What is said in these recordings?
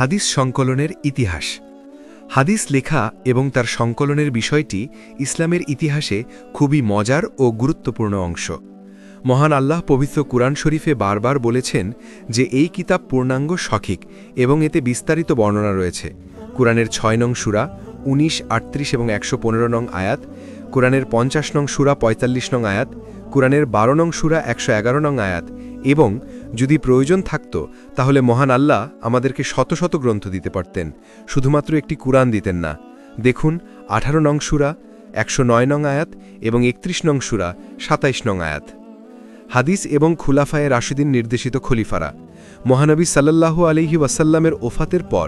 হাদিস সংকলনের ইতিহাস। হাদিস লেখা এবং তার সংকলনের বিষয়টি ইসলামের ইতিহাসে খুবই মজার ও গুরুত্বপূর্ণ অংশ। মহান আল্লাহ পবিত্র কুরআন শরীফে বারবার বলেছেন যে এই কিতাব পূর্ণাঙ্গ সঠিক এবং এতে বিস্তারিত বর্ণনা রয়েছে। কুরআনের ৬ নং সূরা ১৯, ৩৮ এবং ১১৫ নং আয়াত, কুরআনের ৫০ নং সূরা ৪৫ নং আয়াত, কুরআনের ১২ নং সূরা ১১১ নং আয়াত, এবং যদি প্রয়োজন থাকত তাহলে মহান আল্লাহ আমাদেরকে শত শত গ্রন্থ দিতে পারতেন, শুধুমাত্র একটি কুরআন দিতেন না। দেখুন ১৮ নং সূরা ১০৯ নং আয়াত এবং ৩১ নং সূরা ২৭ নং আয়াত। হাদিস এবং খুলাফায়ে রাশিদিন নির্দেশিত খলিফারা। মহানবী সাল্লাল্লাহু আলাইহি ওয়াসাল্লামের ওফাতের পর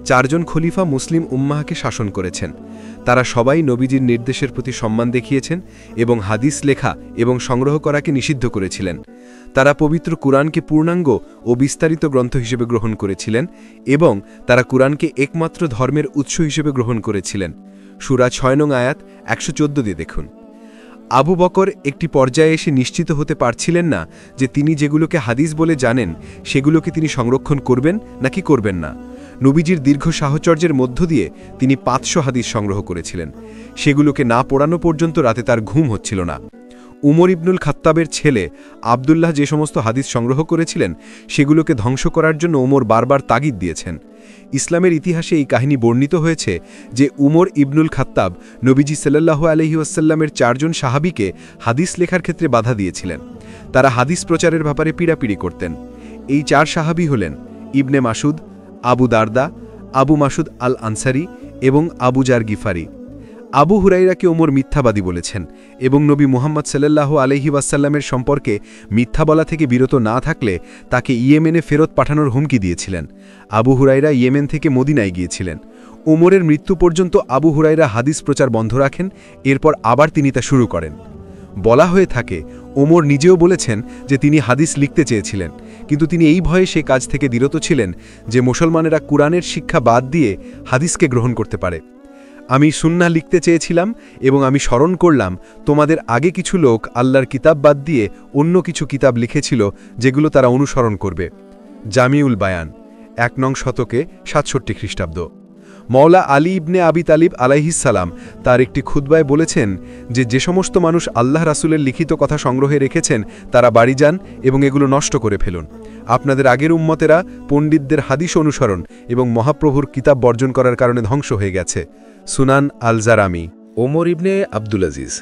৪ জন খলিফা মুসলিম উম্মাহকে শাসন করেছেন। তারা সবাই নবীজির নির্দেশের প্রতি সম্মান দেখিয়েছেন এবং হাদিস লেখা এবং সংগ্রহ করাকে নিষিদ্ধ করেছিলেন। তারা পবিত্র কুরআনকে পূর্ণাঙ্গ ও বিস্তারিত গ্রন্থ হিসেবে গ্রহণ করেছিলেন এবং তারা কুরআনকে একমাত্র ধর্মের উৎস হিসেবে গ্রহণ করেছিলেন। সূরা ৬ নং আয়াত ১১৪ দিয়ে দেখুন। আবু বকর একটি পর্যায়ে এসে নিশ্চিত হতে পারছিলেন না যে তিনি যেগুলোকে হাদিস বলে জানেন সেগুলোকে তিনি সংরক্ষণ করবেন নাকি করবেন না। নবীজির দীর্ঘ সাহচর্যের মধ্য দিয়ে তিনি ৫০০ হাদিস সংগ্রহ করেছিলেন। সেগুলোকে না পড়ানো পর্যন্ত রাতে তার ঘুম হচ্ছিল না। উমর ইবনুল খাত্তাবের ছেলে আবদুল্লাহ যে সমস্ত হাদিস সংগ্রহ করেছিলেন সেগুলোকে ধ্বংস করার জন্য উমর বারবার তাগিদ দিয়েছেন। ইসলামের ইতিহাসে এই কাহিনী বর্ণিত হয়েছে যে উমর ইবনুল খাত্তাব নবীজি সাল্লাল্লাহু আলাইহি ওয়াসাল্লামের ৪ জন সাহাবীকে হাদিস লেখার ক্ষেত্রে বাধা দিয়েছিলেন। তারা হাদিস প্রচারের ব্যাপারে পীড়াপিড়ি করতেন। এই ৪ সাহাবী হলেন ইবনে মাসুদ, আবু দারদা, আবু মাসুদ আল আনসারি এবং আবু জার গিফারি। আবু হুরাইরাকে ওমর মিথ্যাবাদী বলেছেন এবং নবী মুহাম্মদ সাল্লাল্লাহু আলাইহি ওয়াসাল্লামের সম্পর্কে মিথ্যা বলা থেকে বিরত না থাকলে তাকে ইয়েমেনে ফেরত পাঠানোর হুমকি দিয়েছিলেন। আবু হুরাইরা ইয়েমেন থেকে মদিনায় গিয়েছিলেন। ওমরের মৃত্যু পর্যন্ত আবু হুরাইরা হাদিস প্রচার বন্ধ রাখেন, এরপর আবার তিনি তা শুরু করেন। বলা হয়ে থাকে ওমর নিজেও বলেছেন যে তিনি হাদিস লিখতে চেয়েছিলেন, কিন্তু তিনি এই ভয়ে সে কাজ থেকে বিরত ছিলেন যে মুসলমানেরা কুরআনের শিক্ষা বাদ দিয়ে হাদিসকে গ্রহণ করতে পারে। আমি সুন্নাহ লিখতে চেয়েছিলাম এবং আমি স্মরণ করলাম তোমাদের আগে কিছু লোক আল্লাহর কিতাব বাদ দিয়ে অন্য কিছু কিতাব লিখেছিল যেগুলো তারা অনুসরণ করবে। জামিউল বায়ান ১ নং শতকে ৬৭ খ্রিস্টাব্দ। মওলা আলী ইবনে আবি তালিব আলাইহিসসালাম তার একটি খুতবায় বলেছেন যে সমস্ত মানুষ আল্লাহ রাসূলের লিখিত কথা সংগ্রহে রেখেছেন তারা বাড়ি যান এবং এগুলো নষ্ট করে ফেলুন। আপনাদের আগের উম্মতেরা পণ্ডিতদের হাদিস অনুসরণ এবং মহাপ্রভুর কিতাব বর্জন করার কারণে ধ্বংস হয়ে গেছে। সুনান আল জারামি। ওমর ইবনে আব্দুল আজিজ,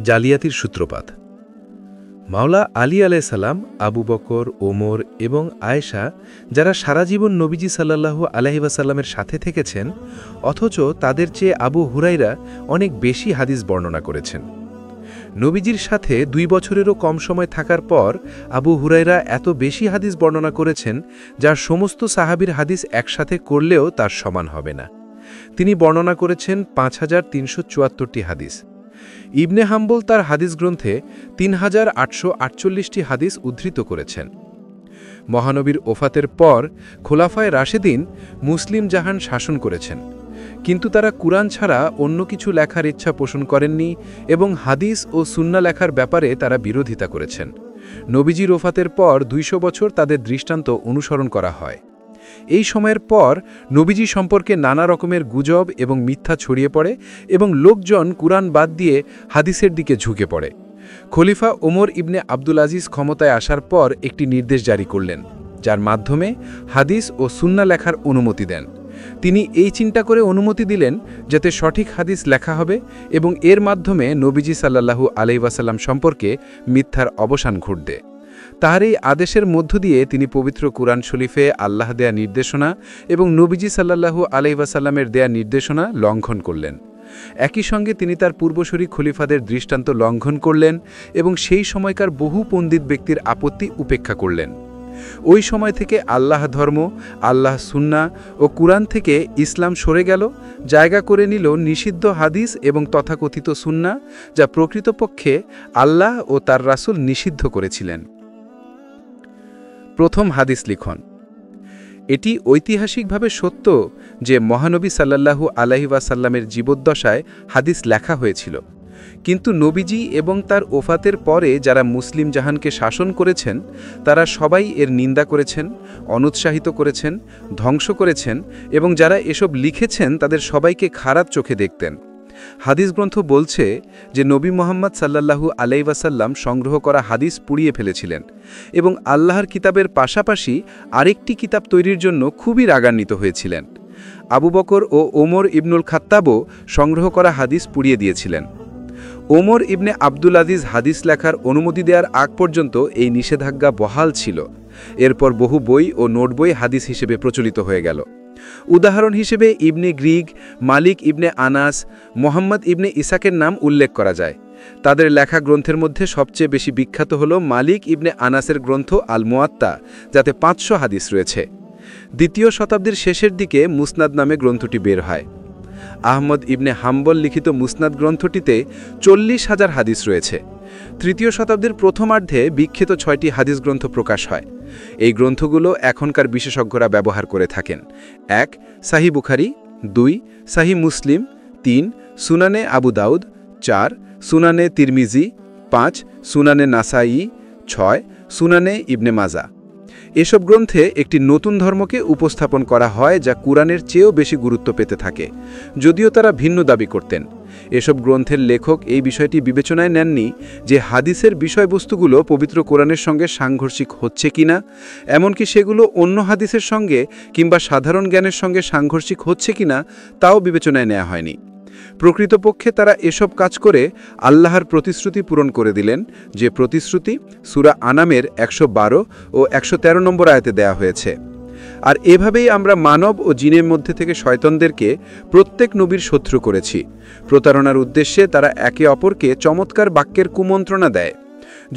জালিয়াতির সূত্রপাত। মাওলা আলী আলাইহিসসালাম, আবু বকর, ওমর এবং আয়েশা যারা সারা জীবন নবীজি সাল্লাল্লাহু আলাইহি ওয়াসাল্লামের সাথে থেকেছেন, অথচ তাদের চেয়ে আবু হুরাইরা অনেক বেশি হাদিস বর্ণনা করেছেন। নবীজির সাথে ২ বছরেরও কম সময় থাকার পর আবু হুরাইরা এত বেশি হাদিস বর্ণনা করেছেন যার সমস্ত সাহাবীর হাদিস একসাথে করলেও তার সমান হবে না। তিনি বর্ণনা করেছেন ৫,৩৭৪টি হাদিস। ইবনে হাম্বল তার হাদিস গ্রন্থে ৩,৮৪৮টি হাদিস উদ্ধৃত করেছেন। মহানবীর ওফাতের পর খোলাফায়ে রাশেদিন মুসলিম জাহান শাসন করেছেন, কিন্তু তারা কুরআন ছাড়া অন্য কিছু লেখার ইচ্ছা পোষণ করেননি এবং হাদিস ও সুন্নাহ লেখার ব্যাপারে তারা বিরোধিতা করেছেন। নবীজির ওফাতের পর ২০০ বছর তাদের দৃষ্টান্ত অনুসরণ করা হয়। এই সময়ের পর নবীজি সম্পর্কে নানা রকমের গুজব এবং মিথ্যা ছড়িয়ে পড়ে এবং লোকজন কুরআন বাদ দিয়ে হাদিসের দিকে ঝুঁকে পড়ে। খলিফা ওমর ইবনে আব্দুল আজিজ ক্ষমতায় আসার পর একটি নির্দেশ জারি করলেন, যার মাধ্যমে হাদিস ও সুন্নাহ লেখার অনুমতি দেন। তিনি এই চিন্তা করে অনুমতি দিলেন যাতে সঠিক হাদিস লেখা হবে এবং এর মাধ্যমে নবীজি সাল্লাল্লাহু আলাইহি ওয়াসাল্লাম সম্পর্কে মিথ্যার অবসান ঘটবে। তার এই আদেশের মধ্য দিয়ে তিনি পবিত্র কুরআন শরীফে আল্লাহ দেয়া নির্দেশনা এবং নবীজি সাল্লাল্লাহু আলাইহি ওয়াসাল্লামের দেয়া নির্দেশনা লঙ্ঘন করলেন। একই সঙ্গে তিনি তার পূর্বসূরি খলিফাদের দৃষ্টান্ত লঙ্ঘন করলেন এবং সেই সময়কার বহু পণ্ডিত ব্যক্তির আপত্তি উপেক্ষা করলেন। ওই সময় থেকে আল্লাহ ধর্ম, আল্লাহ সুন্নাহ ও কুরআন থেকে ইসলাম সরে গেল, জায়গা করে নিল নিষিদ্ধ হাদিস এবং তথাকথিত সুন্নাহ, যা প্রকৃতপক্ষে আল্লাহ ও তার রাসূল নিষিদ্ধ করেছিলেন। প্রথম হাদিস লিখন। এটি ঐতিহাসিকভাবে সত্য যে মহানবী সাল্লাল্লাহু আলাইহি ওয়াসাল্লামের জীবদ্দশায় হাদিস লেখা হয়েছিল, কিন্তু নবীজি এবং তার ওফাতের পরে যারা মুসলিম জাহানকে শাসন করেছেন তারা সবাই এর নিন্দা করেছেন, অনুৎসাহিত করেছেন, ধ্বংস করেছেন এবং যারা এসব লিখেছেন তাদের সবাইকে খারাপ চোখে দেখতেন। হাদিস গ্রন্থ বলছে যে নবী মুহাম্মদ সাল্লাল্লাহু আলাইহি ওয়াসাল্লাম সংগ্রহ করা হাদিস পুড়িয়ে ফেলেছিলেন এবং আল্লাহর কিতাবের পাশাপাশি আরেকটি কিতাব তৈরির জন্য খুবই রাগান্বিত হয়েছিলেন। আবু বকর ও ওমর ইবনুল খাত্তাবও সংগ্রহ করা হাদিস পুড়িয়ে দিয়েছিলেন। ওমর ইবনে আব্দুল আজিজ হাদিস লেখার অনুমতি দেওয়ার আগ পর্যন্ত এই নিষেধাজ্ঞা বহাল ছিল। এরপর বহু বই ও নোটবই হাদিস হিসেবে প্রচলিত হয়ে গেল। উদাহরণ হিসেবে ইবনে গ্রিগ, মালিক ইবনে আনাস, মোহাম্মদ ইবনে ইসাকের নাম উল্লেখ করা যায়। তাদের লেখা গ্রন্থের মধ্যে সবচেয়ে বেশি বিখ্যাত হল মালিক ইবনে আনাসের গ্রন্থ আল মুয়াত্তা, যাতে 500 হাদিস রয়েছে। দ্বিতীয় শতাব্দীর শেষের দিকে মুসনাদ নামে গ্রন্থটি বের হয়। আহমদ ইবনে হাম্বল লিখিত মুসনাদ গ্রন্থটিতে 40,000 হাদিস রয়েছে। তৃতীয় শতাব্দীর প্রথমার্ধে বিখ্যাত 6টি হাদিস গ্রন্থ প্রকাশ হয়। এই গ্রন্থগুলো এখনকার বিশেষজ্ঞরা ব্যবহার করে থাকেন। 1 সাহি বুখারি, 2 সাহি মুসলিম, 3 সুনানে আবু দাউদ, 4 সুনানে তিরমিজি, 5 সুনানে নাসাই, 6 সুনানে ইবনে মাজা। এসব গ্রন্থে একটি নতুন ধর্মকে উপস্থাপন করা হয় যা কুরআনের চেয়েও বেশি গুরুত্ব পেতে থাকে, যদিও তারা ভিন্ন দাবি করতেন। এসব গ্রন্থের লেখক এই বিষয়টি বিবেচনায় নেননি যে হাদিসের বিষয়বস্তুগুলো পবিত্র কোরআনের সঙ্গে সাংঘর্ষিক হচ্ছে কিনা, এমনকি সেগুলো অন্য হাদিসের সঙ্গে কিংবা সাধারণ জ্ঞানের সঙ্গে সাংঘর্ষিক হচ্ছে কিনা তাও বিবেচনায় নেওয়া হয়নি। প্রকৃতপক্ষে তারা এসব কাজ করে আল্লাহর প্রতিশ্রুতি পূরণ করে দিলেন, যে প্রতিশ্রুতি সূরা আনামের 112 ও 113 নম্বর আয়াতে দেয়া হয়েছে। আর এভাবেই আমরা মানব ও জিনের মধ্যে থেকে শয়তানদেরকে প্রত্যেক নবীর শত্রু করেছি। প্রতারণার উদ্দেশ্যে তারা একে অপরকে চমৎকার বাক্যের কুমন্ত্রণা দেয়।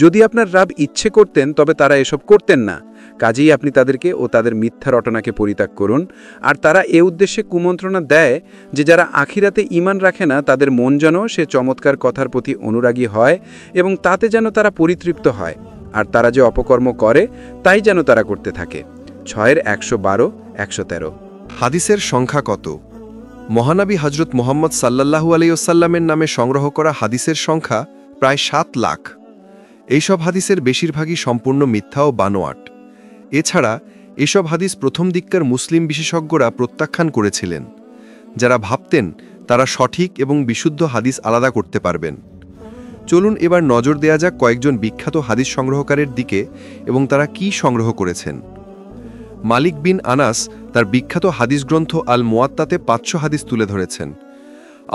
যদি আপনার রাব ইচ্ছে করতেন তবে তারা এসব করতেন না। কাজেই আপনি তাদেরকে ও তাদের মিথ্যা রটনাকে পরিত্যাগ করুন। আর তারা এ উদ্দেশ্যে কুমন্ত্রণা দেয় যে যারা আখিরাতে ঈমান রাখে না তাদের মন যেন সে চমৎকার কথার প্রতি অনুরাগী হয় এবং তাতে যেন তারা পরিতৃপ্ত হয়, আর তারা যে অপকর্ম করে তাই যেন তারা করতে থাকে। 6 112 113। হাদিসের সংখ্যা কত? মহানবী হজরত মুহাম্মদ সাল্লাল্লাহু আলাইহি ওয়াসাল্লামের নামে সংগ্রহ করা হাদিসের সংখ্যা প্রায় 7 লাখ। এইসব হাদিসের বেশিরভাগই সম্পূর্ণ মিথ্যা ও বানোয়াট। এছাড়া এসব হাদিস প্রথম দিককার মুসলিম বিশেষজ্ঞরা প্রত্যাখ্যান করেছিলেন, যারা ভাবতেন তারা সঠিক এবং বিশুদ্ধ হাদিস আলাদা করতে পারবেন। চলুন এবার নজর দেয়া যাক কয়েকজন বিখ্যাত হাদিস সংগ্রহকারের দিকে এবং তারা কি সংগ্রহ করেছেন। মালিক বিন আনাস তার বিখ্যাত হাদিস গ্রন্থ আল মুয়াত্তাতে 500 হাদিস তুলে ধরেছেন।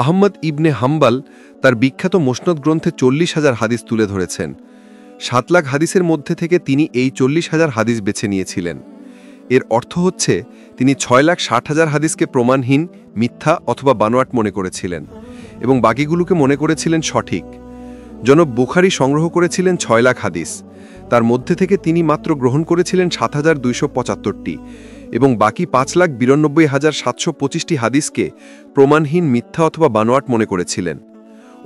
আহমদ ইবনে হাম্বাল তার বিখ্যাত মুসনদ গ্রন্থে 40,000 হাদিস তুলে ধরেছেন। 7 লাখ হাদিসের মধ্যে থেকে তিনি এই 40,000 হাদিস বেছে নিয়েছিলেন। এর অর্থ হচ্ছে তিনি 6,60,000 হাদিসকে প্রমাণহীন, মিথ্যা অথবা বানোয়াট মনে করেছিলেন এবং বাকিগুলোকে মনে করেছিলেন সঠিক। জনাব বুখারী সংগ্রহ করেছিলেন 6 লাখ হাদিস। তার মধ্যে থেকে তিনি মাত্র গ্রহণ করেছিলেন 7,275টি এবং বাকি 5,92,725টি হাদিসকে প্রমাণহীন, মিথ্যা অথবা বানোয়াট মনে করেছিলেন।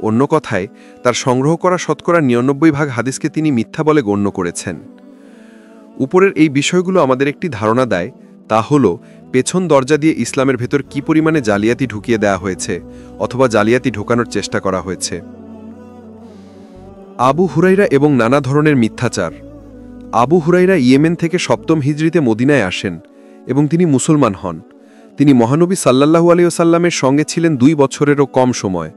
অন্য কথায় তার সংগ্রহ করা শতকরা 99% হাদিসকে তিনি মিথ্যা বলে গণ্য করেছেন। উপরের এই বিষয়গুলো আমাদের একটি ধারণা দেয়, তা হল পেছন দরজা দিয়ে ইসলামের ভেতর কি পরিমাণে জালিয়াতি ঢুকিয়ে দেওয়া হয়েছে অথবা জালিয়াতি ঢোকানোর চেষ্টা করা হয়েছে। আবু হুরাইরা এবং নানা ধরনের মিথ্যাচার। আবু হুরাইরা ইয়েমেন থেকে 7ম হিজরিতে মদিনায় আসেন এবং তিনি মুসলমান হন। তিনি মহানবী সাল্লাল্লাহু আলাইহি ওয়াসাল্লামের সঙ্গে ছিলেন 2 বছরেরও কম সময়,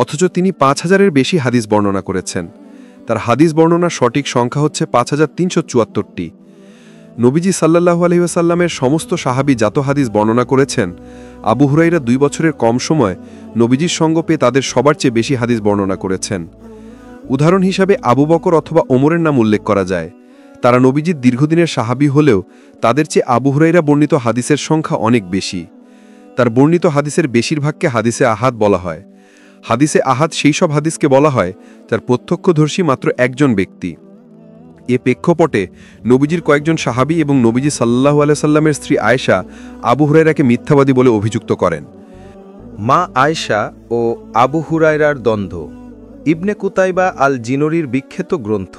অথচ তিনি 5,000-এর বেশি হাদিস বর্ণনা করেছেন। তার হাদিস বর্ণনার সঠিক সংখ্যা হচ্ছে 5,374টি। নবীজি সাল্লাল্লাহু আলাইহি ওয়াসাল্লামের সমস্ত সাহাবী যত হাদিস বর্ণনা করেছেন, আবু হুরাইরা 2 বছরের কম সময় নবীজির সঙ্গ পেয়ে তাদের সবার চেয়ে বেশি হাদিস বর্ণনা করেছেন। উদাহরণ হিসাবে আবু বকর অথবা ওমরের নাম উল্লেখ করা যায়। তারা নবীজির দীর্ঘদিনের সাহাবী হলেও তাদের চেয়ে আবু হুরাইরা বর্ণিত হাদিসের সংখ্যা অনেক বেশি। তার বর্ণিত হাদিসের বেশিরভাগকে হাদিসে আহাদ বলা হয়। হাদিসে আহাদ সেই সব হাদিসকে বলা হয় যার প্রত্যক্ষদর্শী মাত্র একজন ব্যক্তি। এ প্রেক্ষাপটে নবীজির কয়েকজন সাহাবী এবং নবীজি সাল্লাল্লাহু আলাইহি সাল্লামের স্ত্রী আয়েশা আবু হুরাইরাকে মিথ্যাবাদী বলে অভিযুক্ত করেন। মা আয়েশা ও আবু হুরায়রার দ্বন্দ্ব। ইবনে কুতাইবা আল জিনরির বিখ্যাত গ্রন্থ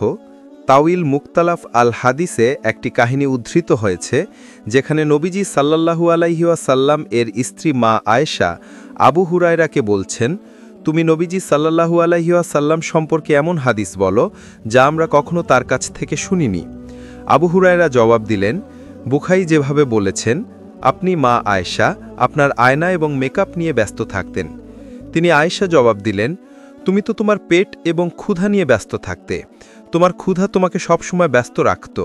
তাউইল মুখতালাফ আল হাদিসে একটি কাহিনী উদ্ধৃত হয়েছে, যেখানে নবীজি সাল্লাল্লাহু আলাইহি ওয়াসাল্লাম এর স্ত্রী মা আয়েশা আবু হুরায়রাকে বলছেন, তুমি নবীজি সাল্লাল্লাহু আলাইহি ওয়াসাল্লাম সম্পর্কে এমন হাদিস বলো যা আমরা কখনো তার কাছ থেকে শুনিনি। আবু হুরায়রা জবাব দিলেন, বুখারী যেভাবে বলেছেন, আপনি মা আয়েশা আপনার আয়না এবং মেকআপ নিয়ে ব্যস্ত থাকতেন। তিনি আয়েশা জবাব দিলেন, তুমি তো তোমার পেট এবং ক্ষুধা নিয়ে ব্যস্ত থাকতে। তোমার ক্ষুধা তোমাকে সবসময় ব্যস্ত রাখত।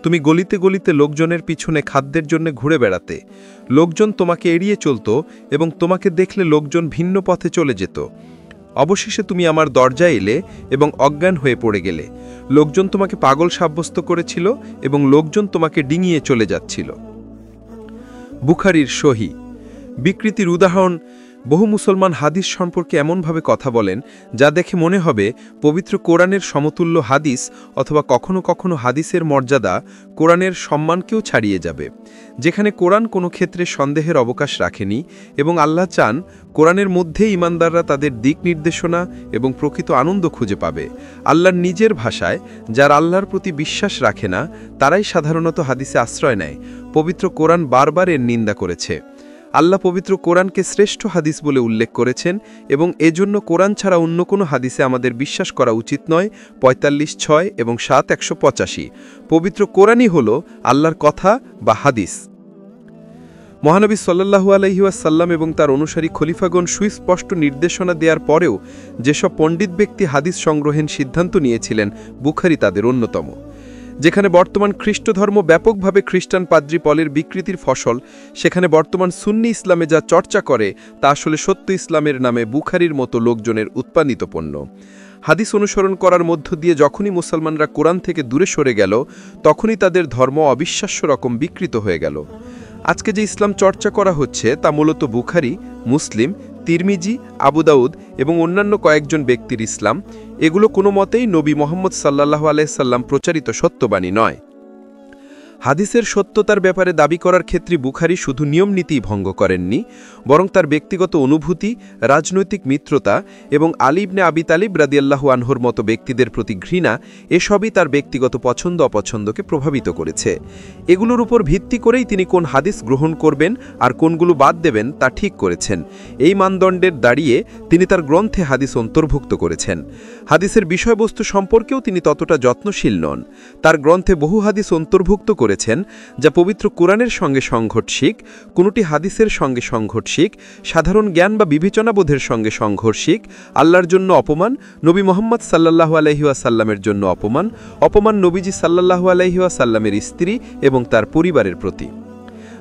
তুমি গলিতে গলিতে লোকজনের পিছনে খাদ্যের জন্য ঘুরে বেড়াতে। লোকজন তোমাকে এড়িয়ে চলত এবং তোমাকে দেখলে লোকজন ভিন্ন পথে চলে যেত। অবশেষে তুমি আমার দরজায় এলে এবং অজ্ঞান হয়ে পড়ে গেলে। লোকজন তোমাকে পাগল সাব্যস্ত করেছিল এবং লোকজন তোমাকে ডিঙিয়ে চলে যাচ্ছিল। বুখারীর সহি। বিকৃতির উদাহরণ, বহু মুসলমান হাদিস সম্পর্কে এমনভাবে কথা বলেন যা দেখে মনে হবে পবিত্র কোরআনের সমতুল্য হাদিস, অথবা কখনো কখনো হাদিসের মর্যাদা কোরআনের সম্মানকেও ছাড়িয়ে যাবে। যেখানে কোরআন কোনো ক্ষেত্রে সন্দেহের অবকাশ রাখেনি এবং আল্লাহ চান কোরআনের মধ্যেই ইমানদাররা তাদের দিক নির্দেশনা এবং প্রকৃত আনন্দ খুঁজে পাবে। আল্লাহর নিজের ভাষায়, যার আল্লাহর প্রতি বিশ্বাস রাখে না তারাই সাধারণত হাদিসে আশ্রয় নেয়। পবিত্র কোরআন বারবার এর নিন্দা করেছে। আল্লাহ পবিত্র কোরআনকে শ্রেষ্ঠ হাদিস বলে উল্লেখ করেছেন এবং এজন্য কোরআন ছাড়া অন্য কোনো হাদিসে আমাদের বিশ্বাস করা উচিত নয়। ৪৫:৬ এবং ৭:১৮৫। পবিত্র কোরআনই হল আল্লাহর কথা বা হাদিস। মহানবী সাল্লাল্লাহু আলাইহি ওয়াসাল্লাম এবং তার অনুসারী খলিফাগণ সুস্পষ্ট নির্দেশনা দেওয়ার পরেও যেসব পণ্ডিত ব্যক্তি হাদিস সংগ্রহের সিদ্ধান্ত নিয়েছিলেন, বুখারী তাদের অন্যতম। যেখানে বর্তমান খ্রিস্ট ধর্ম ব্যাপকভাবে খ্রিস্টান পাদ্রী পলের বিকৃতির ফসল, সেখানে বর্তমান সুন্নি ইসলামে যা চর্চা করে তা আসলে সত্য ইসলামের নামে বুখারীর মতো লোকজনের উৎপাদিত পণ্য। হাদিস অনুসরণ করার মধ্য দিয়ে যখনই মুসলমানরা কোরআন থেকে দূরে সরে গেল, তখনই তাদের ধর্ম অবিশ্বাস্য রকম বিকৃত হয়ে গেল। আজকে যে ইসলাম চর্চা করা হচ্ছে তা মূলত বুখারী, মুসলিম, তিরমিজি, আবু দাউদ এবং অন্যান্য কয়েকজন ব্যক্তির ইসলাম। এগুলো কোনো মতেই নবী মুহাম্মদ সাল্লাল্লাহু আলাইহি সাল্লাম প্রচারিত সত্যবাণী নয়। হাদিসের সত্যতার ব্যাপারে দাবি করার ক্ষেত্রে বুখারী শুধু নিয়মনীতিই ভঙ্গ করেননি, বরং তার ব্যক্তিগত অনুভূতি, রাজনৈতিক মিত্রতা এবং আলী ইবনে আবি তালিব রাদিয়াল্লাহু আনহুর মতো ব্যক্তিদের প্রতি ঘৃণা, এসবই তার ব্যক্তিগত পছন্দ অপছন্দকে প্রভাবিত করেছে। এগুলোর উপর ভিত্তি করেই তিনি কোন হাদিস গ্রহণ করবেন আর কোনগুলো বাদ দেবেন তা ঠিক করেছেন। এই মানদণ্ডের দাঁড়িয়ে তিনি তার গ্রন্থে হাদিস অন্তর্ভুক্ত করেছেন। হাদিসের বিষয়বস্তু সম্পর্কেও তিনি ততটা যত্নশীল নন। তার গ্রন্থে বহু হাদিস অন্তর্ভুক্ত করেছেন যা পবিত্র কোরআনের সঙ্গে সংঘর্ষিক, কোনটি হাদিসের সঙ্গে সংঘর্ষিক, সাধারণ জ্ঞান বা বিবেচনাবোধের সঙ্গে সংঘর্ষিক, আল্লাহর জন্য অপমান, নবী মুহাম্মদ সাল্লাল্লাহু আলাইহি ওয়াসাল্লামের জন্য অপমান, অপমান নবীজি সাল্লাল্লাহু আলাইহি ওয়াসাল্লামের স্ত্রী এবং তার পরিবারের প্রতি।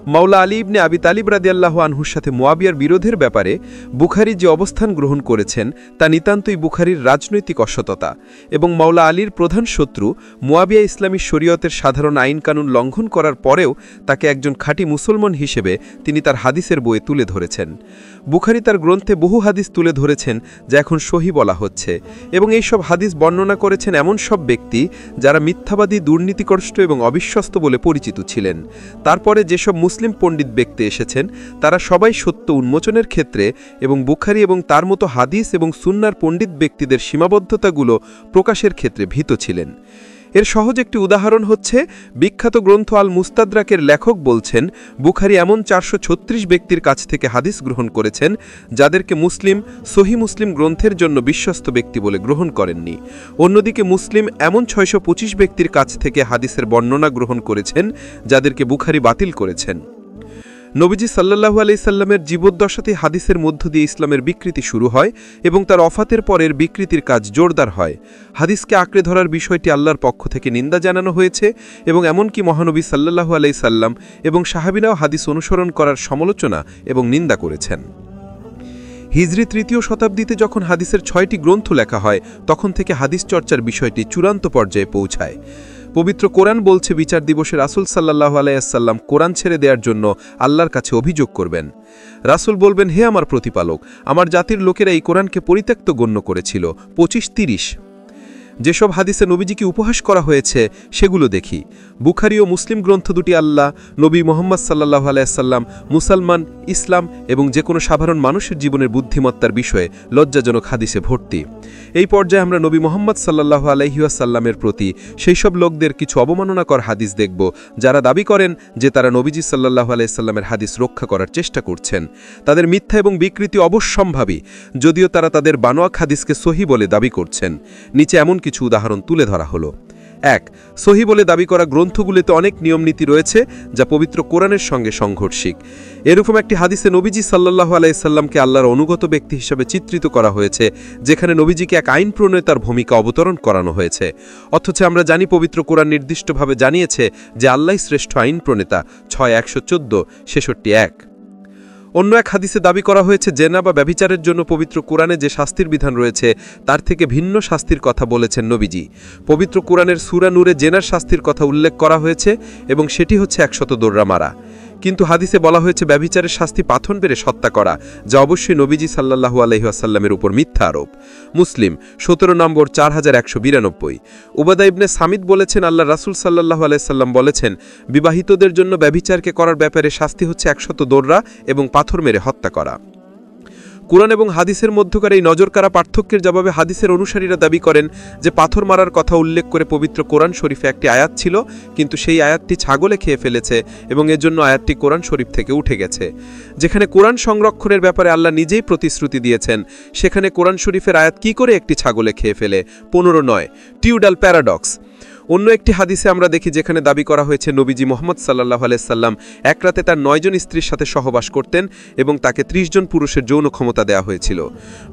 মাওলা আলী ইবনে আবি তালিব রাদিয়াল্লাহু আনহুর সাথে মুয়াবিয়ার বিরোধের ব্যাপারে বুখারী যে অবস্থান গ্রহণ করেছেন তা নিতান্তই বুখারীর রাজনৈতিক অসততা এবং মাওলা আলীর প্রধান শত্রু মুয়াবিয়া ইসলামী শরীয়তের সাধারণ আইনকানুন লঙ্ঘন করার পরেও তাকে একজন খাঁটি মুসলমান হিসেবে তিনি তার হাদিসের বইয়ে তুলে ধরেছেন। বুখারী তার গ্রন্থে বহু হাদিস তুলে ধরেছেন যা এখন সহি বলা হচ্ছে এবং এই সব হাদিস বর্ণনা করেছেন এমন সব ব্যক্তি যারা মিথ্যাবাদী, দুর্নীতিগ্রস্ত এবং অবিশ্বস্ত বলে পরিচিত ছিলেন। তারপরে যেসব মুসলিম পণ্ডিত ব্যক্তি এসেছেন তারা সবাই সত্য উন্মোচনের ক্ষেত্রে এবং বুখারী এবং তার মতো হাদিস এবং সুন্নার পণ্ডিত ব্যক্তিদের সীমাবদ্ধতাগুলো প্রকাশের ক্ষেত্রে ভীত ছিলেন। এর সহজ একটি উদাহরণ হচ্ছে বিখ্যাত গ্রন্থ আল মুস্তাদরাকের লেখক বলছেন, বুখারী এমন ৪৩৬ ব্যক্তির কাছ থেকে হাদিস গ্রহণ করেছেন যাদেরকে মুসলিম সহি মুসলিম গ্রন্থের জন্য বিশ্বস্ত ব্যক্তি বলে গ্রহণ করেননি। অন্যদিকে মুসলিম এমন ৬২৫ ব্যক্তির কাছ থেকে হাদিসের বর্ণনা গ্রহণ করেছেন যাদেরকে বুখারী বাতিল করেছেন। নবীজি সাল্লাল্লাহু আলাইহি সাল্লামের জীবদ্দশাতে হাদিসের মধ্য দিয়ে ইসলামের বিকৃতি শুরু হয় এবং তার ওফাতের পরের বিকৃতির কাজ জোরদার হয়। হাদিসকে আঁকড়ে ধরার বিষয়টি আল্লাহর পক্ষ থেকে নিন্দা জানানো হয়েছে এবং এমনকি মহানবী সাল্লাল্লাহু আলাইহি সাল্লাম এবং সাহাবীরাও হাদিস অনুসরণ করার সমালোচনা এবং নিন্দা করেছেন। হিজরি ৩য় শতাব্দীতে যখন হাদিসের ৬টি গ্রন্থ লেখা হয় তখন থেকে হাদিস চর্চার বিষয়টি চূড়ান্ত পর্যায়ে পৌঁছায়। পবিত্র কোরআন বলছে বিচার দিবসে রাসূল সাল্লাল্লাহু আলাইহি ওয়াসাল্লাম কোরআন ছেড়ে দেওয়ার জন্য আল্লাহর কাছে অভিযোগ করবেন। রাসূল বলবেন, হে আমার প্রতিপালক, আমার জাতির লোকেরা এই কোরআনকে পরিত্যক্ত গণ্য করেছিল। ২৫-৩০। যেসব হাদিসে নবীজিকে উপহাস করা হয়েছে সেগুলো দেখি। বুখারী ও মুসলিম গ্রন্থ দুটি আল্লাহ, নবী মুহাম্মদ সাল্লাল্লাহু আলাইহি ওয়াসাল্লাম, মুসলমান, ইসলাম এবং যে কোনো সাধারণ মানুষের জীবনের বুদ্ধিমত্তার বিষয়ে লজ্জাজনক হাদিসে ভর্তি। এই পর্যায়ে আমরা নবী মুহাম্মদ সাল্লাল্লাহু আলাইহি ওয়াসাল্লামের প্রতি সেই সব লোকদের কিছু অবমাননাকর হাদিস দেখব যারা দাবি করেন যে তারা নবীজি সাল্লাল্লাহু আলাইহি ওয়াসাল্লামের হাদিস রক্ষা করার চেষ্টা করছেন। তাদের মিথ্যা এবং বিকৃতি অবশ্যম্ভাবী, যদিও তারা তাদের বানোয়াক হাদিসকে সহি বলে দাবি করছেন। নিচে এমন কিছু উদাহরণ তুলে ধরা হলো। ১. সহি বলে দাবি করা গ্রন্থগুলিতে অনেক নিয়মনীতি রয়েছে যা পবিত্র কোরআনের সঙ্গে সংঘর্ষিক। এরকম একটি হাদিসে নবীজি সাল্লাল্লাহু আলাইহি সাল্লামকে আল্লাহর অনুগত ব্যক্তি হিসেবে চিত্রিত করা হয়েছে, যেখানে নবীজিকে এক আইন প্রণেতার ভূমিকা অবতরণ করানো হয়েছে। অথচ আমরা জানি পবিত্র কোরআন নির্দিষ্টভাবে জানিয়েছে যে আল্লাহই শ্রেষ্ঠ আইন প্রণেতা। ৬:১১৪, ৬৬:১। অন্য এক হাদিসে দাবি করা হয়েছে জেনা বা ব্যভিচারের জন্য পবিত্র কোরআনে যে শাস্তির বিধান রয়েছে তার থেকে ভিন্ন শাস্তির কথা বলেছেন নবীজি। পবিত্র কোরআনের সূরা নূরে জেনার শাস্তির কথা উল্লেখ করা হয়েছে এবং সেটি হচ্ছে ১০০ দৌড়া মারা। কিন্তু হাদিসে বলা হয়েছে ব্যভিচারের শাস্তি পাথর মেরে হত্যা করা, যা অবশ্যই নবীজি সাল্লাল্লাহু আলাইহি ওয়াসাল্লামের উপর মিথ্যা আরোপ। মুসলিম ১৭ নম্বর ৪১৯২। উবাদা ইবনে সামিদ বলেছেন, আল্লাহ রাসূল সাল্লাল্লাহু আলাইহি সাল্লাম বলেছেন, বিবাহিতদের জন্য ব্যভিচারকে করার ব্যাপারে শাস্তি হচ্ছে ১০০ দৌড়া এবং পাথর মেরে হত্যা করা। কুরআন এবং হাদিসের মধ্যকার এই নজরকাড়া পার্থক্যের জবাবে হাদিসের অনুসারীরা দাবি করেন যে পাথর মারার কথা উল্লেখ করে পবিত্র কোরআন শরীফে একটি আয়াত ছিল, কিন্তু সেই আয়াতটি ছাগলে খেয়ে ফেলেছে এবং এজন্য আয়াতটি কোরআন শরীফ থেকে উঠে গেছে। যেখানে কোরআন সংরক্ষণের ব্যাপারে আল্লাহ নিজেই প্রতিশ্রুতি দিয়েছেন, সেখানে কোরআন শরীফের আয়াত কি করে একটি ছাগলে খেয়ে ফেলে? ১৫ টিউডাল প্যারাডক্স। অন্য একটি হাদিসে আমরা দেখি যেখানে দাবি করা হয়েছে নবীজি মুহাম্মদ সাল্লাল্লাহু আলাইহি সাল্লাম এক রাতে তার ৯ জন স্ত্রীর সাথে সহবাস করতেন এবং তাকে ৩০ জন পুরুষের যৌন ক্ষমতা দেওয়া হয়েছিল।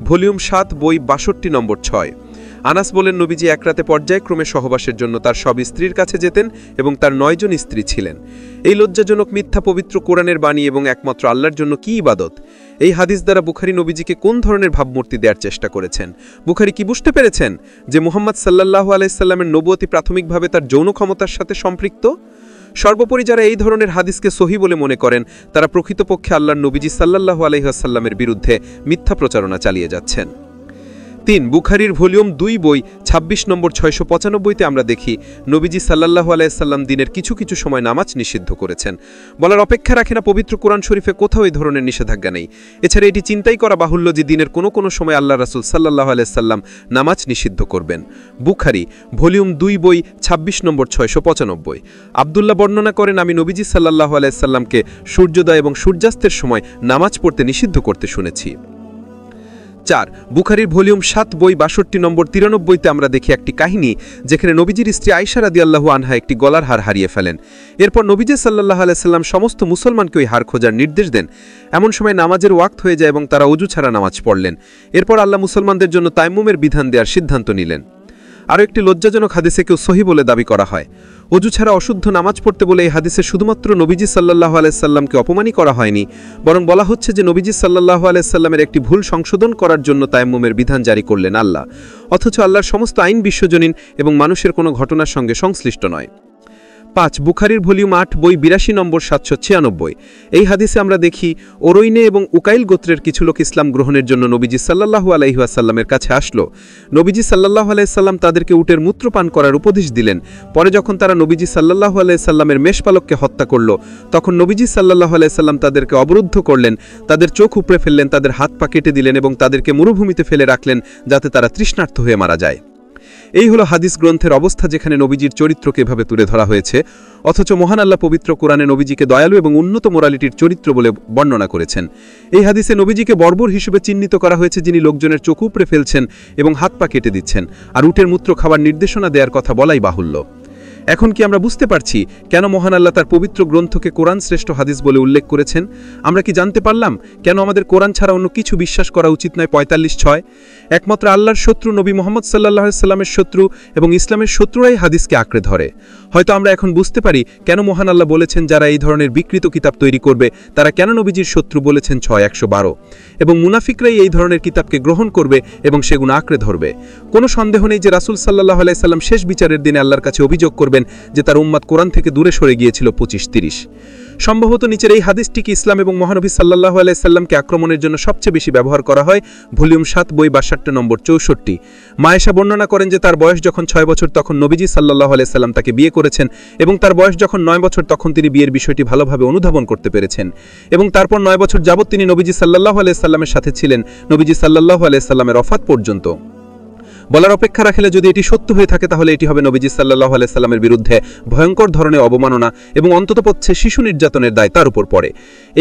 ভলিউম ৭, বই ৬২ নম্বর ৬। আনাস বলেন, নবীজি এক রাতে পর্যায়ক্রমে সহবাসের জন্য তার সব স্ত্রীর কাছে যেতেন এবং তার ৯ জন স্ত্রী ছিলেন। এই লজ্জাজনক মিথ্যা পবিত্র কোরআনের বাণী এবং একমাত্র আল্লাহর জন্য কি ইবাদত? এই হাদিস দ্বারা বুখারী নবীজিকে কোন ধরনের ভাবমূর্তি দেওয়ার চেষ্টা করেছেন? বুখারী কি বুঝতে পেরেছেন যে মুহাম্মদ সাল্লাল্লাহু আলাইহি সাল্লামের নবুয়তি প্রাথমিকভাবে তার যৌন ক্ষমতার সাথে সম্পৃক্ত? সর্বোপরি যারা এই ধরনের হাদিসকে সহি বলে মনে করেন, তারা প্রকৃতপক্ষে আল্লাহর নবীজি সাল্লাল্লাহু আলাইহি ওয়াসাল্লামের বিরুদ্ধে মিথ্যা প্রচারণা চালিয়ে যাচ্ছেন। ৩. বুখারীর ভলিউম ২, বই ২৬ নম্বর ৬৯৫তে আমরা দেখি নবীজি সাল্লাল্লাহু আলাইহি সাল্লাম দিনের কিছু কিছু সময় নামাজ নিষিদ্ধ করেছেন। বলার অপেক্ষা রাখে না পবিত্র কোরআন শরীফে কোথাও এই ধরনের নিষেধাজ্ঞা নেই। এছাড়া এটি চিন্তাই করা বাহুল্য যে দিনের কোনো কোনো সময় আল্লাহ রাসূল সাল্লাল্লাহু আলাইহি সাল্লাম নামাজ নিষিদ্ধ করবেন। বুখারী ভলিউম ২, বই ২৬ নম্বর ৬৯৫। আব্দুল্লাহ বর্ণনা করেন, আমি নবীজি সাল্লাল্লাহু আলাইহি সাল্লামকে সূর্যোদয় এবং সূর্যাস্তের সময় নামাজ পড়তে নিষিদ্ধ করতে শুনেছি। ৪. বুখারীর ভলিউম ৭, বই ৬২ নম্বর ৯৩তে আমরা দেখি একটি কাহিনী যেখানে নবীজির স্ত্রী আয়েশা রাদিয়াল্লাহু আনহা একটি গলার হার হারিয়ে ফেলেন। এরপর নবীজি সাল্লাল্লাহু আলাইহি সাল্লাম সমস্ত মুসলমানকে ওই হার খোঁজার নির্দেশ দেন। এমন সময় নামাজের ওয়াক্ত হয়ে যায় এবং তারা ওযু ছাড়া নামাজ পড়লেন। এরপর আল্লাহ মুসলমানদের জন্য তায়াম্মুমের বিধান দেওয়ার সিদ্ধান্ত নিলেন। আরও একটি লজ্জাজনক হাদিসে কেউ সহি বলে দাবি করা হয়। ওযু ছাড়া অশুদ্ধ নামাজ পড়তে বলে এই হাদিসে শুধুমাত্র নবীজি সাল্লাল্লাহু আলাইহি সাল্লামকে অপমানই করা হয়নি, বরং বলা হচ্ছে যে নবীজি সাল্লাল্লাহু আলাইহি সাল্লামের একটি ভুল সংশোধন করার জন্য তায়াম্মুমের বিধান জারি করলেন আল্লাহ, অথচ আল্লাহর সমস্ত আইন বিশ্বজনীন এবং মানুষের কোনো ঘটনার সঙ্গে সংশ্লিষ্ট নয়। ৫. বুখারীর ভলিউম ৮, বই ৮২ নম্বর ৭৯৬। এই হাদিসে আমরা দেখি ওরৈনে এবং উকাইল গোত্রের কিছু লোক ইসলাম গ্রহণের জন্য নবীজি সাল্লাল্লাহু আলাইহি ওয়াসাল্লামের কাছে আসলো। নবীজি সাল্লাল্লাহু আলাইহি সাল্লাম তাদেরকে উটের মূত্র পান করার উপদেশ দিলেন। পরে যখন তারা নবীজি সাল্লাল্লাহু আলাইহি সাল্লামের মেষপালককে হত্যা করল, তখন নবীজি সাল্লাল্লাহু আলাইহি সাল্লাম তাদেরকে অবরুদ্ধ করলেন, তাদের চোখ উপড়ে ফেললেন, তাদের হাত পা কেটে দিলেন এবং তাদেরকে মরুভূমিতে ফেলে রাখলেন যাতে তারা তৃষ্ণার্ত হয়ে মারা যায়। এই হলো হাদিস গ্রন্থের অবস্থা, যেখানে নবীজির চরিত্রকে এভাবে তুলে ধরা হয়েছে, অথচ মহান আল্লাহ পবিত্র কোরআনে নবীজিকে দয়ালু এবং উন্নত মোরালিটির চরিত্র বলে বর্ণনা করেছেন। এই হাদিসে নবীজিকে বর্বর হিসেবে চিহ্নিত করা হয়েছে, যিনি লোকজনের চোখ উপড়ে ফেলছেন এবং হাত পা কেটে দিচ্ছেন, আর উটের মূত্র খাবার নির্দেশনা দেওয়ার কথা বলাই বাহুল্য। এখন কি আমরা বুঝতে পারছি কেন মহান আল্লাহ তার পবিত্র গ্রন্থকে কোরআন শ্রেষ্ঠ হাদিস বলে উল্লেখ করেছেন? আমরা কি জানতে পারলাম কেন আমাদের কোরআন ছাড়া অন্য কিছু বিশ্বাস করা উচিত নয়? ৪৫:৬ একমাত্র আল্লাহর শত্রু নবী মুহাম্মদ সাল্লাল্লাহু আলাইহি সাল্লামের শত্রু এবং ইসলামের শত্রুরাই হাদিসকে আঁকড়ে ধরে। হয়তো আমরা এখন বুঝতে পারি কেন মহান আল্লাহ বলেছেন যারা এই ধরনের বিকৃত কিতাব তৈরি করবে তারা কেন নবীজির শত্রু বলেছেন ৬:১১২, এবং মুনাফিকরাই এই ধরনের কিতাবকে গ্রহণ করবে এবং সেগুলো আঁকড়ে ধরবে। কোনো সন্দেহ নেই যে রাসূল সাল্লাল্লাহু আলাইহি সাল্লাম শেষ বিচারের দিনে আল্লাহর কাছে অভিযোগ করবেন যে তার উম্মত কোরআন থেকে দূরে সরে গিয়েছিল ২৫-৩০। সম্ভবত নিচের এই হাদিসটিকে ইসলাম এবং মহানবী সাল্লাল্লাহু আলাইহি সাল্লামকে আক্রমণের জন্য সবচেয়ে বেশি ব্যবহার করা হয়। ভলিউম ৭, বই ৬২ নম্বর ৬৪। মায়েশা বর্ণনা করেন যে তার বয়স যখন ৬ বছর তখন নবীজি সাল্লাল্লাহু আলাইহি সাল্লাম তাকে বিয়ে করেছেন, এবং তার বয়স যখন ৯ বছর তখন তিনি বিয়ের বিষয়টি ভালোভাবে অনুধাবন করতে পেরেছেন, এবং তারপর ৯ বছর যাবৎ তিনি নবীজি সাল্লাল্লাহু আলাইহি সাল্লামের সাথে ছিলেন, নবীজি সাল্লাল্লাহু আলাইহি সাল্লামের ওফাত পর্যন্ত। বলার অপেক্ষা রাখলে যদি এটি সত্য হয়ে থাকে তাহলে এটি হবে নবীজি সাল্লাল্লাহু আলাইহি সাল্লামের বিরুদ্ধে ভয়ঙ্কর ধরনের অবমাননা এবং অন্ততপক্ষে শিশু নির্যাতনের দায় তার উপর পড়ে।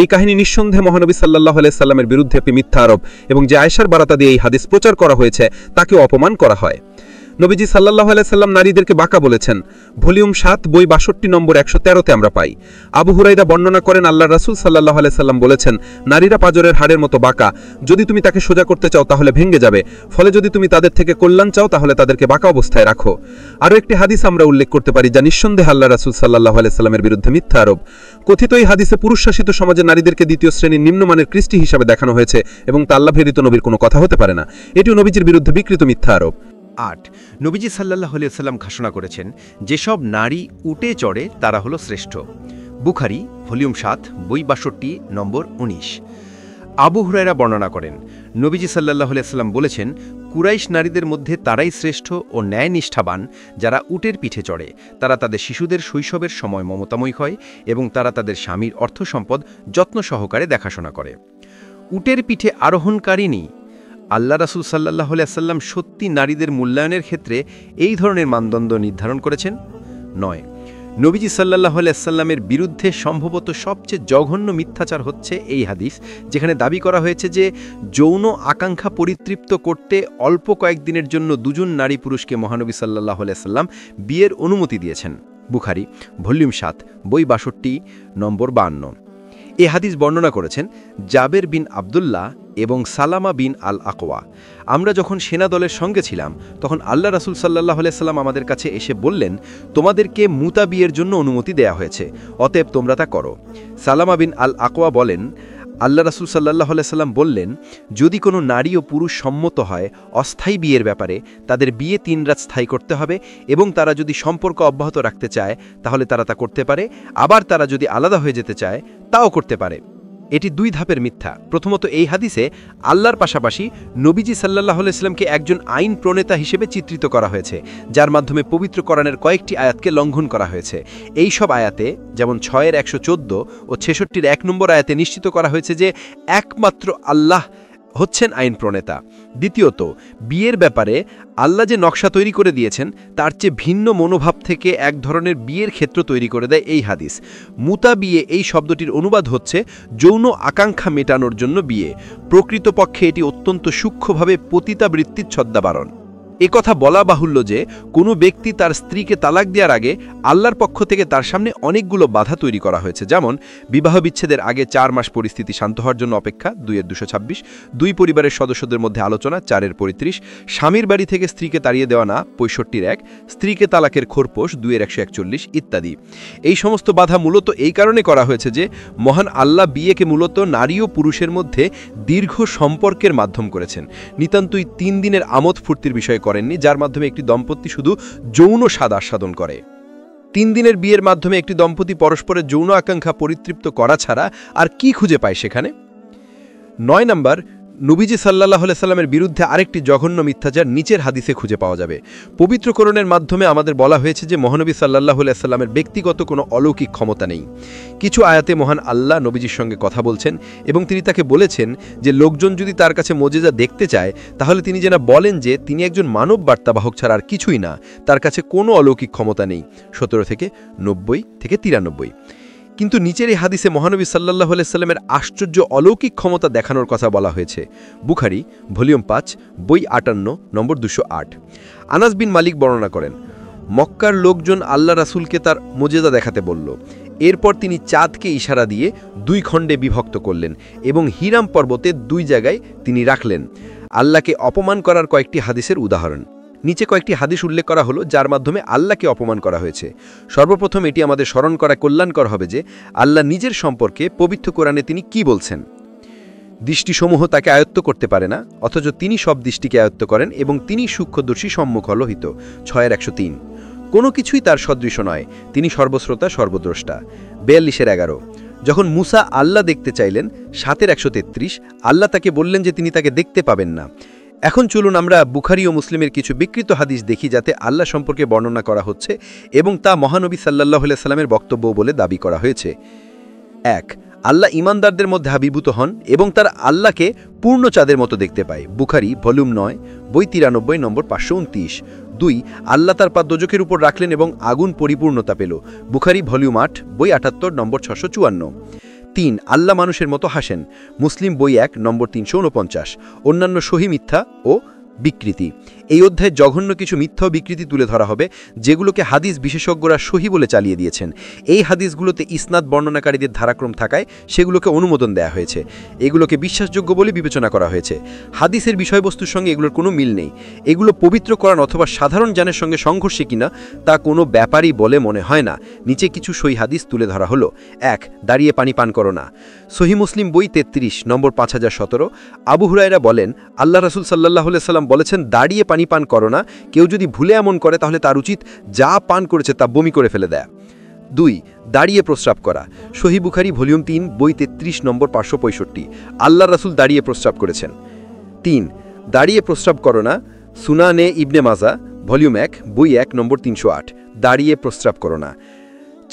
এই কাহিনী নিঃসন্দেহে মহানবী সাল্লাল্লাহু আলাইহি সাল্লামের বিরুদ্ধে একটি মিথ্যা আরোপ এবং যে আয়েশার বারাতা দিয়ে এই হাদিস প্রচার করা হয়েছে তাকে অপমান করা হয়। নবীজি সাল্লাল্লাহু আলাইহি সাল্লাম নারীদেরকে বাঁকা বলেছেন, ভলিউম 7 বই 62 নম্বর 113-তে আমরা পাই। আবু হুরায়রা বর্ণনা করেন, আল্লাহর রাসূল সাল্লাল্লাহু আলাইহি সাল্লাম বলেছেন, নারীরা পাজরের হাড়ের মতো বাঁকা, যদি তুমি তাকে সোজা করতে চাও তাহলে ভেঙে যাবে, ফলে যদি তুমি তাদের থেকে কল্যাণ চাও তাহলে তাদেরকে বাঁকা অবস্থায় রাখো। আরও একটি হাদিস আমরা উল্লেখ করতে পারি যা নিঃসন্দেহে আল্লাহর রাসূল সাল্লাল্লাহু আলাইহি সাল্লামের বিরুদ্ধে মিথ্যা আরোপ। কথিত এই হাদিসে পুরুষ শাসিত সমাজে নারীদেরকে দ্বিতীয় শ্রেণীর নিম্নমানের কৃষ্টি হিসাবে দেখানো হয়েছে এবং তা আল্লাহ প্রেরিত নবীর কোনো কথা হতে পারে না। এটিও নবীজির বিরুদ্ধে বিকৃত মিথ্যা আরোপ। 8 নবীজি সাল্লাল্লাহু আলাইহি ওয়াসাল্লাম ঘোষণা করেছেন, যেসব নারী উটে চড়ে তারা হলো শ্রেষ্ঠ। বুখারী ভলিউম 7 বই 62 নম্বর 19। আবু হুরায়রা বর্ণনা করেন, নবীজি সাল্লাল্লাহু আলাইহি ওয়াসাল্লাম বলেছেন, কুরাইশ নারীদের মধ্যে তারাই শ্রেষ্ঠ ও ন্যায়নিষ্ঠাবান যারা উটের পিঠে চড়ে। তারা তাদের শিশুদের শৈশবের সময় মমতাময়ী হয় এবং তারা তাদের স্বামীর অর্থ সম্পদ যত্ন সহকারে দেখাশোনা করে। উটের পিঠে আরোহণকারিনী আল্লাহ রাসূল সাল্লাল্লাহু আলাইহি ওয়াসাল্লাম সত্যি নারীদের মূল্যায়নের ক্ষেত্রে এই ধরনের মানদণ্ড নির্ধারণ করেছেন। 9 নবীজি সাল্লাল্লাহু আলাইহি ওয়াসাল্লামের বিরুদ্ধে সম্ভবত সবচেয়ে জঘন্য মিথ্যাচার হচ্ছে এই হাদিস, যেখানে দাবি করা হয়েছে যে যৌন আকাঙ্ক্ষা পরিতৃপ্ত করতে অল্প কয়েকদিনের জন্য দুজন নারী পুরুষকে মহানবী সাল্লাল্লাহু আলাইহি ওয়াসাল্লাম বিয়ের অনুমতি দিয়েছেন। বুখারী ভলিউম 7 বই 62 নম্বর 52। এ হাদিস বর্ণনা করেছেন জাবের বিন আব্দুল্লাহ এবং সালামা বিন আল আকওয়া। আমরা যখন সেনা দলের সঙ্গে ছিলাম তখন আল্লাহ রাসূল সাল্লাল্লাহু আলাইহি সাল্লাম আমাদের কাছে এসে বললেন, তোমাদেরকে মুতা বিয়ের জন্য অনুমতি দেয়া হয়েছে, অতএব তোমরা তা করো। সালামা বিন আল আকওয়া বলেন, আল্লাহ রাসূল সাল্লাল্লাহু আলাইহি সাল্লাম বললেন, যদি কোনো নারী ও পুরুষ সম্মত হয় অস্থায়ী বিয়ের ব্যাপারে, তাদের বিয়ে 3 রাত স্থায়ী করতে হবে এবং তারা যদি সম্পর্ক অব্যাহত রাখতে চায় তাহলে তারা তা করতে পারে, আবার তারা যদি আলাদা হয়ে যেতে চায় তাও করতে পারে। এটি 2 ধাপের মিথ্যা। প্রথমত, এই হাদিসে আল্লাহর পাশাপাশি নবীজি সাল্লাল্লাহু আলাইহি সাল্লামকে একজন আইন প্রণেতা হিসেবে চিত্রিত করা হয়েছে, যার মাধ্যমে পবিত্র কোরআনের কয়েকটি আয়াতকে লঙ্ঘন করা হয়েছে। এই সব আয়াতে, যেমন 6-এর 114 ও 66-র 1 নম্বর আয়াতে নিশ্চিত করা হয়েছে যে একমাত্র আল্লাহ হচ্ছেন আইন প্রণেতা। দ্বিতীয়ত, বিয়ের ব্যাপারে আল্লাহ যে নকশা তৈরি করে দিয়েছেন তার চেয়ে ভিন্ন মনোভাব থেকে এক ধরনের বিয়ের ক্ষেত্র তৈরি করে দেয় এই হাদিস। মুতা বিয়ে এই শব্দটির অনুবাদ হচ্ছে যৌন আকাঙ্ক্ষা মেটানোর জন্য বিয়ে। প্রকৃতপক্ষে এটি অত্যন্ত সূক্ষ্মভাবে পতিতাবৃত্তির ছদ্মাবরণ। একথা বলা বাহুল্য যে কোনো ব্যক্তি তার স্ত্রীকে তালাক দেওয়ার আগে আল্লাহর পক্ষ থেকে তার সামনে অনেকগুলো বাধা তৈরি করা হয়েছে, যেমন বিবাহ বিচ্ছেদের আগে 4 মাস পরিস্থিতি শান্ত হওয়ার জন্য অপেক্ষা 2-এর 226, 2 পরিবারের সদস্যদের মধ্যে আলোচনা 4-এর 35, স্বামীর বাড়ি থেকে স্ত্রীকে তাড়িয়ে দেওয়া না 65-র 1, স্ত্রীকে তালাকের খোরপোশ 2-এর 141 ইত্যাদি। এই সমস্ত বাধা মূলত এই কারণে করা হয়েছে যে মহান আল্লাহ বিয়েকে মূলত নারী ও পুরুষের মধ্যে দীর্ঘ সম্পর্কের মাধ্যম করেছেন, নিতান্তই 3 দিনের আমোদ ফুর্তির বিষয় করেননি, যার মাধ্যমে একটি দম্পতি শুধু যৌন স্বাদ আস্বাদন করে। 3 দিনের বিয়ের মাধ্যমে একটি দম্পতি পরস্পরের যৌন আকাঙ্ক্ষা পরিতৃপ্ত করা ছাড়া আর কি খুঁজে পায় সেখানে? 9 নম্বর, নবীজি সাল্লাল্লাহু আলাইহি সাল্লামের বিরুদ্ধে আরেকটি জঘন্য মিথ্যাচার নিচের হাদিসে খুঁজে পাওয়া যাবে। পবিত্র কোরআনের মাধ্যমে আমাদের বলা হয়েছে যে মহানবী সাল্লাল্লাহু আলাইহি সাল্লামের ব্যক্তিগত কোনো অলৌকিক ক্ষমতা নেই। কিছু আয়াতে মহান আল্লাহ নবীজির সঙ্গে কথা বলছেন এবং তিনি তাকে বলেছেন যে লোকজন যদি তার কাছে মুজিজা দেখতে চায় তাহলে তিনি যেন বলেন যে তিনি একজন মানব বার্তাবাহক ছাড়া আর কিছুই না, তার কাছে কোনো অলৌকিক ক্ষমতা নেই। 17-90-93। কিন্তু নিচের এই হাদিসে মহানবী সাল্লাল্লাহু আলাইহি সাল্লামের আশ্চর্য অলৌকিক ক্ষমতা দেখানোর কথা বলা হয়েছে। বুখারী ভলিউম 5 বই 58 নম্বর 208। আনাস বিন মালিক বর্ণনা করেন, মক্কার লোকজন আল্লাহ রাসূলকে তার মুজিজা দেখাতে বলল। এরপর তিনি চাঁদকে ইশারা দিয়ে 2 খণ্ডে বিভক্ত করলেন এবং হিরাম পর্বতে 2 জায়গায় তিনি রাখলেন। আল্লাহকে অপমান করার কয়েকটি হাদিসের উদাহরণ নিচে কয়েকটি হাদিস উল্লেখ করা হলো যার মাধ্যমে আল্লাহকে অপমান করা হয়েছে। সর্বপ্রথম এটি আমাদের স্মরণ করা কল্যাণকর হবে যে আল্লাহ নিজের সম্পর্কে পবিত্র কোরআনে তিনি কি বলছেন। দৃষ্টিসমূহ তাকে আয়ত্ত করতে পারে না, অথচ তিনি সব দৃষ্টিকে আয়ত্ত করেন এবং তিনি সূক্ষ্মদর্শী সম্মুখলোহিত 6-এর 103। কোনো কিছুই তার সদৃশ নয়, তিনি সর্বশ্রোতা সর্বদ্রষ্টা 42-এর 11। যখন মুসা আল্লাহ দেখতে চাইলেন 7-এর 133, আল্লাহ তাকে বললেন যে তিনি তাকে দেখতে পাবেন না। এখন চলুন আমরা বুখারী ও মুসলিমের কিছু বিকৃত হাদিস দেখি যাতে আল্লাহ সম্পর্কে বর্ণনা করা হচ্ছে এবং তা মহানবী সাল্লাল্লাহু আলাইহি সাল্লামের বক্তব্য বলে দাবি করা হয়েছে। 1 আল্লাহ ইমানদারদের মধ্যে আবির্ভূত হন এবং তার আল্লাহকে পূর্ণ চাঁদের মতো দেখতে পায়। বুখারী ভলিউম ৯ বই ৯৩ নম্বর ৫২৯। ২ আল্লাহ তার পা দোজখের উপর রাখলেন এবং আগুন পরিপূর্ণতা পেল। বুখারী ভলিউম ৮ বই ৭৮ নম্বর ৬৫৪। ৩ আল্লাহ মানুষের মতো হাসেন। মুসলিম বই ১ নম্বর ৩৪৯। অন্যান্য সহি মিথ্যা ও বিকৃতি। এই অধ্যায়ে জঘন্য কিছু মিথ্যা ও বিকৃতি তুলে ধরা হবে, যেগুলোকে হাদিস বিশেষজ্ঞরা সহি বলে চালিয়ে দিয়েছেন। এই হাদিসগুলোতে ইসনাদ বর্ণনাকারীদের ধারাক্রম থাকায় সেগুলোকে অনুমোদন দেওয়া হয়েছে। এগুলোকে বিশ্বাসযোগ্য বলে বিবেচনা করা হয়েছে। হাদিসের বিষয়বস্তুর সঙ্গে এগুলোর কোনো মিল নেই। এগুলো পবিত্র কোরআন অথবা সাধারণ জ্ঞানের সঙ্গে সংঘর্ষে কিনা তা কোনো ব্যাপারই বলে মনে হয় না। নিচে কিছু সহি হাদিস তুলে ধরা হলো। ১ দাঁড়িয়ে পানি পান করো না। সহি মুসলিম বই ৩৩ নম্বর ৫০১৭। আবু হুরায়রা বলেন, আল্লাহ রাসূল সাল্লাল্লাহু আলাইহি ওয়াসাল্লাম বলেছেন, দাঁড়িয়ে পানি পান করো না। কেউ যদি ভুলে এমন করে তাহলে তার উচিত যা পান করেছে তা বমি করে ফেলে দেয়। ২ দাঁড়িয়ে প্রস্রাব করা। সহি বুখারী ভলিউম ৩ বই ৩৩ নম্বর ৫৬৫। আল্লাহ রাসূল দাঁড়িয়ে প্রস্রাব করেছেন। ৩ দাঁড়িয়ে প্রস্রাব করো না। সুনানে ইবনে মাজা ভলিউম ১ বই ১ নম্বর ৩০৮। দাঁড়িয়ে প্রস্রাব করো না।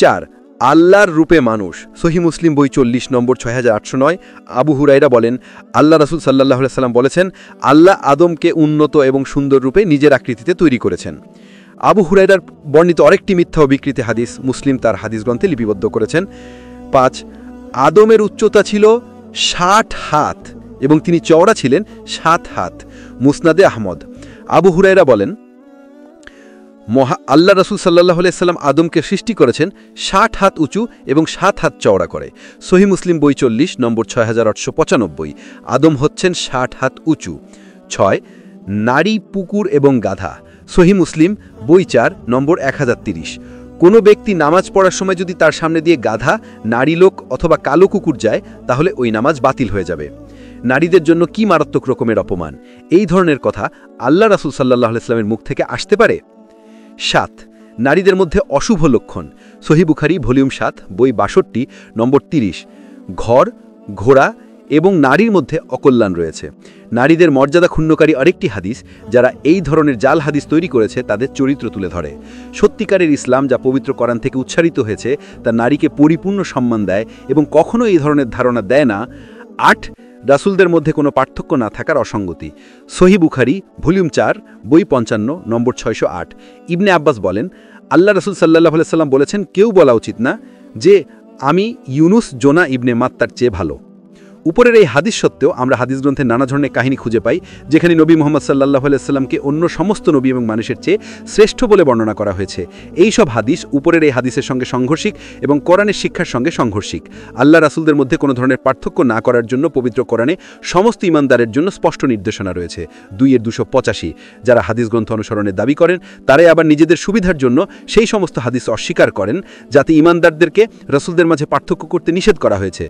৪ আল্লাহর রূপে মানুষ। সহি মুসলিম বই ৪০ নম্বর ৬৮০৯। আবু হুরায়রা বলেন, আল্লাহ রাসূল সাল্লাল্লাহু আলাইহি ওয়াসাল্লাম বলেছেন, আল্লাহ আদমকে উন্নত এবং সুন্দর রূপে নিজের আকৃতিতে তৈরি করেছেন। আবু হুরায়রার বর্ণিত আরেকটি মিথ্যা ও বিকৃতি হাদিস মুসলিম তার হাদিস গ্রন্থে লিপিবদ্ধ করেছেন। ৫ আদমের উচ্চতা ছিল ৬০ হাত এবং তিনি চওড়া ছিলেন ৭ হাত। মুসনাদে আহমদ। আবু হুরায়রা বলেন, আল্লাহ রাসূল সাল্লাল্লাহু আলাইহি ওয়াসাল্লাম আদমকে সৃষ্টি করেছেন ৬০ হাত উঁচু এবং ৭ হাত চওড়া করে। সহি মুসলিম বই ৪০ নম্বর ৬৮৯৫। আদম হচ্ছেন ৬০ হাত উঁচু। ৬ নারী, পুকুর এবং গাধা। সহি মুসলিম বই ৪ নম্বর ১০৩০। কোনো ব্যক্তি নামাজ পড়ার সময় যদি তার সামনে দিয়ে গাধা, নারী লোক অথবা কালো কুকুর যায় তাহলে ওই নামাজ বাতিল হয়ে যাবে। নারীদের জন্য কি মারাত্মক রকমের অপমান! এই ধরনের কথা আল্লাহ রাসূল সাল্লাল্লাহু আলাইহি ওয়াসাল্লামের মুখ থেকে আসতে পারে? ৭ নারীদের মধ্যে অশুভ লক্ষণ। সহি বুখারী ভলিউম ৭ বই ৬২ নম্বর ৩০। ঘর, ঘোড়া এবং নারীর মধ্যে অকল্যাণ রয়েছে। নারীদের মর্যাদা ক্ষুণ্ণকারী আরেকটি হাদিস যারা এই ধরনের জাল হাদিস তৈরি করেছে তাদের চরিত্র তুলে ধরে। সত্যিকারের ইসলাম যা পবিত্র কোরআন থেকে উচ্চারিত হয়েছে তা নারীকে পরিপূর্ণ সম্মান দেয় এবং কখনো এই ধরনের ধারণা দেয় না। ৮ রাসূলদের মধ্যে কোনো পার্থক্য না থাকার অসঙ্গতি। সহি বুখারী ভলিউম ৪ বই ৫৫ নম্বর ৬০৮। ইবনে আব্বাস বলেন, আল্লাহ রাসূল সাল্লাল্লাহু আলাইহি ওয়াসাল্লাম বলেছেন, কেউ বলা উচিত না যে আমি ইউনুস জোনা ইবনে মাত্তার চেয়ে ভালো। উপরের এই হাদিস সত্ত্বেও আমরা হাদিস গ্রন্থে নানা ধরনের কাহিনী খুঁজে পাই যেখানে নবী মুহাম্মদ সাল্লাল্লাহু আলাইহি ওয়াসাল্লামকে অন্য সমস্ত নবী এবং মানুষের চেয়ে শ্রেষ্ঠ বলে বর্ণনা করা হয়েছে। এই সব হাদিস উপরের এই হাদিসের সঙ্গে সংঘর্ষিক এবং কোরআনের শিক্ষার সঙ্গে সংঘর্ষিক। আল্লাহ রাসূলদের মধ্যে কোনো ধরনের পার্থক্য না করার জন্য পবিত্র কোরআনে সমস্ত ঈমানদারের জন্য স্পষ্ট নির্দেশনা রয়েছে। ২-২৮৫ যারা হাদিস গ্রন্থ অনুসরণের দাবি করেন তারাই আবার নিজেদের সুবিধার জন্য সেই সমস্ত হাদিস অস্বীকার করেন যাতে ঈমানদারদেরকে রাসূলদের মাঝে পার্থক্য করতে নিষেধ করা হয়েছে।